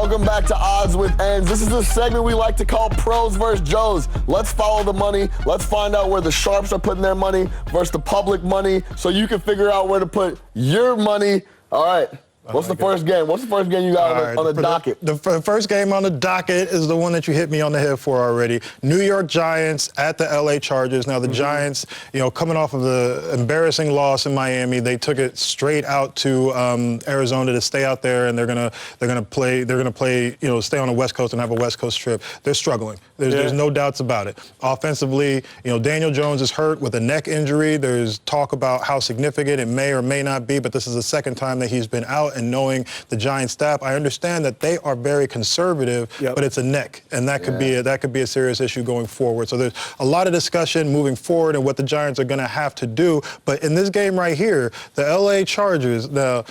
Welcome back to Odds with Ends. This is the segment we like to call Pros versus Joes. Let's follow the money. Let's find out where the sharps are putting their money versus the public money so you can figure out where to put your money. All right. What's the first game? What's the first game you got on the docket? The first game on the docket is the one that you hit me on the head for already. New York Giants at the LA Chargers. Now the Giants, coming off of the embarrassing loss in Miami, they took it straight out to Arizona to stay out there, and they're gonna play, stay on the West Coast and have a West Coast trip. They're struggling. There's no doubts about it. Offensively, Daniel Jones is hurt with a neck injury. There's talk about how significant it may or may not be, but this is the second time that he's been out. And knowing the Giants staff, I understand that they are very conservative, but it's a neck, and that could be a serious issue going forward. So there's a lot of discussion moving forward and what the Giants are going to have to do. But in this game right here, the LA Chargers, you're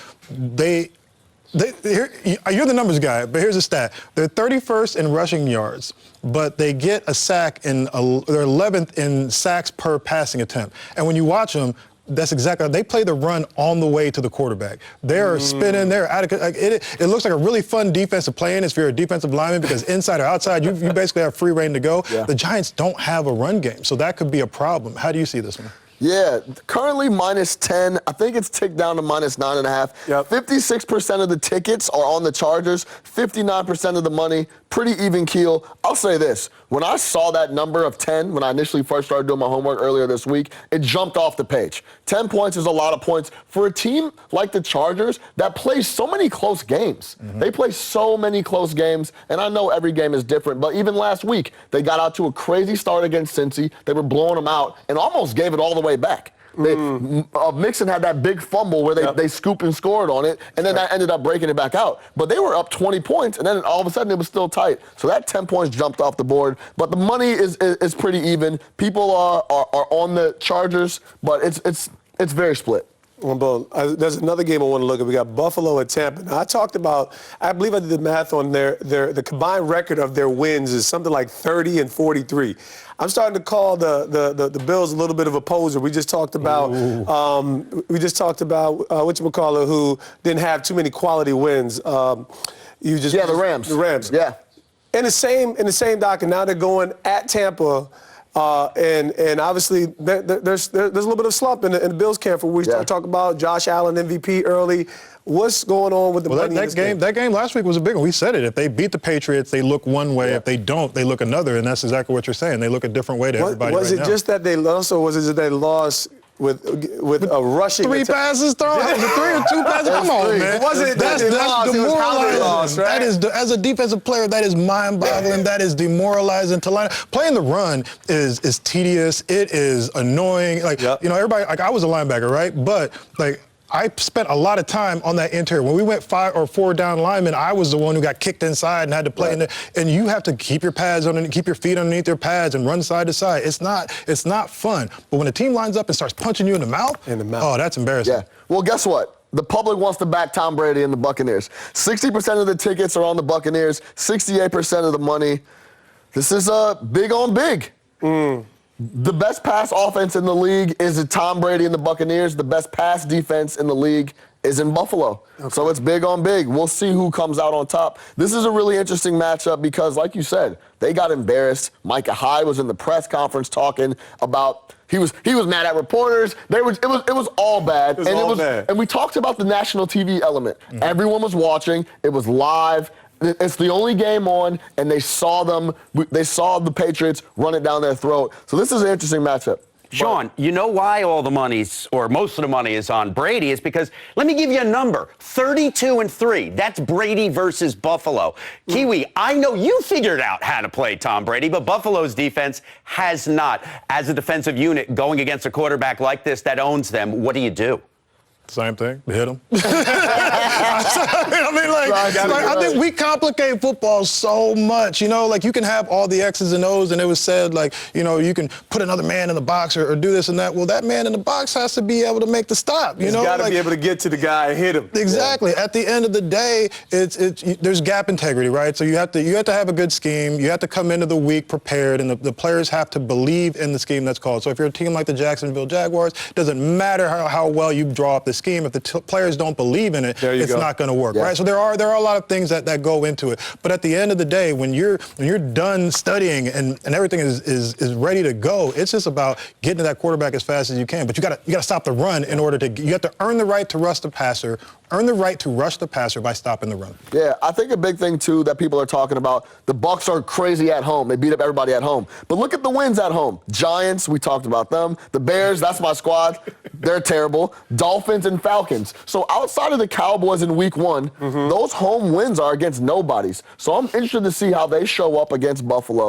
the numbers guy, but here's a stat. They're 31st in rushing yards, but they get a sack they're 11th in sacks per passing attempt. And when you watch them, that's exactly. They play the run on the way to the quarterback. They're spinning. They're out of. It looks like a really fun defense to play in if you're a defensive lineman, because inside or outside, you basically have free reign to go. Yeah. The Giants don't have a run game, so that could be a problem. How do you see this one? Yeah, currently -10. I think it's ticked down to -9.5. 56% of the tickets are on the Chargers, 59% of the money, pretty even keel. I'll say this, when I saw that number of 10, when I initially first started doing my homework earlier this week, it jumped off the page. 10 points is a lot of points for a team like the Chargers that plays so many close games. They play so many close games, and I know every game is different, but even last week, they got out to a crazy start against Cincy. They were blowing them out and almost gave it all the way back. Mixon had that big fumble where they scooped and scored on it, and then that ended up breaking it back out. But they were up 20 points, and then all of a sudden it was still tight. So that 10 points jumped off the board. But the money is pretty even. People are on the Chargers, but it's very split. Well, there's another game I want to look at. We got Buffalo and Tampa. Now, I believe I did the math on the combined record of their wins is something like 30 and 43. I'm starting to call the Bills a little bit of a poser. We just talked about whatchamacallit, who didn't have too many quality wins. The Rams. The Rams. Yeah. In the same docket. Now they're going at Tampa. And obviously there's a little bit of slump in the Bills camp. We start talking about Josh Allen MVP early. What's going on with the money in this game? That game last week was a big one. We said it. If they beat the Patriots, they look one way. If they don't, they look another. And that's exactly what you're saying. They look a different way to everybody was right it now. just that they lost, or was it that they lost with a rushing 3 passes thrown? Was it 3 or 2 passes? Come on, man. It wasn't that's demoralizing. Lost, right? That is, as a defensive player, that is mind-boggling. That is demoralizing to line. Playing the run is tedious. It is annoying. Everybody. Like, I was a linebacker, right? But I spent a lot of time on that interior. When we went 5 or 4 down linemen, I was the one who got kicked inside and had to play in there. And you have to keep your pads underneath, keep your feet underneath your pads and run side to side. It's not fun. But when a team lines up and starts punching you in the mouth, oh, that's embarrassing. Yeah. Well, guess what? The public wants to back Tom Brady and the Buccaneers. 60% of the tickets are on the Buccaneers, 68% of the money. This is big on big. The best pass offense in the league is Tom Brady and the Buccaneers. The best pass defense in the league is in Buffalo. So it's big on big. We'll see who comes out on top. This is a really interesting matchup because, like you said, they got embarrassed. Micah Hyde was in the press conference talking about he was mad at reporters. It was all bad. And we talked about the national TV element. Everyone was watching. It was live. It's the only game on, and they saw the Patriots run it down their throat. So this is an interesting matchup. Sean, you know why all the money's, or most of the money is on Brady is because, let me give you a number, 32-3. That's Brady versus Buffalo. Kiwi, I know you figured out how to play Tom Brady, but Buffalo's defense has not. As a defensive unit going against a quarterback like this that owns them, what do you do? Same thing. Hit them. I think we complicate football so much. You can have all the X's and O's, and it was said, you can put another man in the box or do this and that. Well, that man in the box has to be able to make the stop. He's got to be able to get to the guy and hit him. Exactly. At the end of the day, there's gap integrity, right? So you have to have a good scheme. You have to come into the week prepared, and the players have to believe in the scheme that's called. So if you're a team like the Jacksonville Jaguars, it doesn't matter how well you draw up the scheme. If the players don't believe in it, it's it's not going to work, right? So there are a lot of things that go into it. But at the end of the day, when you're done studying and everything is ready to go, it's just about getting to that quarterback as fast as you can. But you got to stop the run in order to. You have to earn the right to rush the passer. Earn the right to rush the passer by stopping the run. Yeah, I think a big thing, too, that people are talking about, the Bucs are crazy at home. They beat up everybody at home. But look at the wins at home. Giants, we talked about them. The Bears, that's my squad. They're terrible. Dolphins and Falcons. So outside of the Cowboys in week 1, those home wins are against nobodies. So I'm interested to see how they show up against Buffalo.